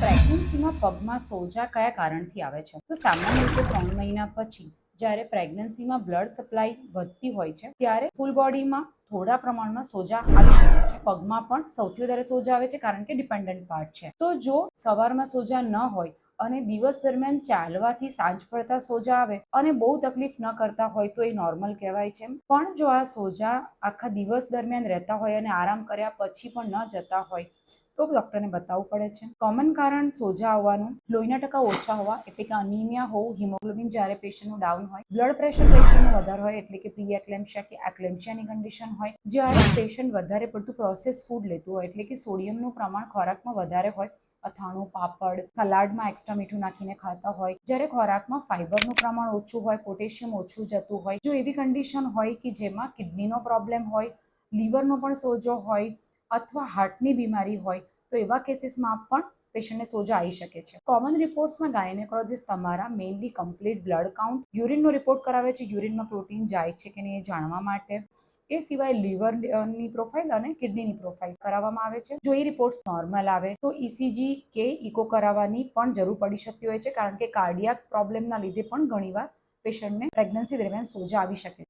પ્રેગ્નન્સીમાં પગમાં સોજા કયા કારણથી આવે છે? તો સામાન્ય રીતે 3 મહિના પછી જ્યારે પ્રેગ્નન્સીમાં બ્લડ સપ્લાય વધતી હોય છે ત્યારે ફૂલ બોડીમાં થોડા પ્રમાણમાં સોજા આવી શકે છે. પગમાં પણ સૌથી વધારે સોજા આવે છે કારણ કે ડિપેન્ડન્ટ પાર્ટ છે. તો જો સવારમાં સોજા ન હોય અને દિવસ દરમિયાન ચાલવાથી સાંજ પડતા સોજા આવે અને બહુ તકલીફ ન કરતા હોય તો એ નોર્મલ કહેવાય છે. પણ જો આ સોજા આખા દિવસ દરમિયાન રહેતા હોય અને આરામ કર્યા પછી પણ ન જતા હોય તો ડૉક્ટરને બતાવવું પડે છે. કોમન કારણ સોજા આવવાનું લોહીના ટકા ઓછા હોવા એટલે કે અનિમિયા હોવું, હિમોગ્લોબિન જ્યારે પેશન્ટનું ડાઉન હોય, બ્લડ પ્રેશર પેશન્ટનું વધારે હોય એટલે કે પ્રી એક્લેમ્પશિયા કે એક્લેમ્પશિયાની કન્ડિશન હોય, જ્યારે પેશન્ટ વધારે પડતું પ્રોસેસ ફૂડ લેતું હોય એટલે કે સોડિયમનું પ્રમાણ ખોરાકમાં વધારે હોય, અથાણું, પાપડ, સલાડમાં એક્સ્ટ્રા મીઠું નાખીને ખાતા હોય, જ્યારે ખોરાકમાં ફાઇબરનું પ્રમાણ ઓછું હોય, પોટેશિયમ ઓછું જતું હોય, જો એવી કન્ડિશન હોય કે જેમાં કિડનીનો પ્રોબ્લેમ હોય, લીવરનો પણ સોજો હોય અથવા હાર્ટની બીમારી હોય તો એવા કેસીસમાં પણ પેશન્ટને સોજા આવી શકે છે. કોમન રિપોર્ટ્સમાં ગાયનેકોલોજીસ્ટ તમારા મેઇનલી કમ્પ્લીટ બ્લડ કાઉન્ટ, યુરિનનો રિપોર્ટ કરાવે છે, યુરિનમાં પ્રોટીન જાય છે કે નહીં એ જાણવા માટે. એ સિવાય લીવરની પ્રોફાઇલ અને કિડનીની પ્રોફાઇલ કરાવવામાં આવે છે. જો એ રિપોર્ટ્સ નોર્મલ આવે તો ઇસીજી કે ઇકો કરાવવાની પણ જરૂર પડી શકતી હોય છે કારણ કે કાર્ડિયાક પ્રોબ્લેમના લીધે પણ ઘણીવાર પેશન્ટને પ્રેગ્નન્સી દરમિયાન સોજા આવી શકે છે.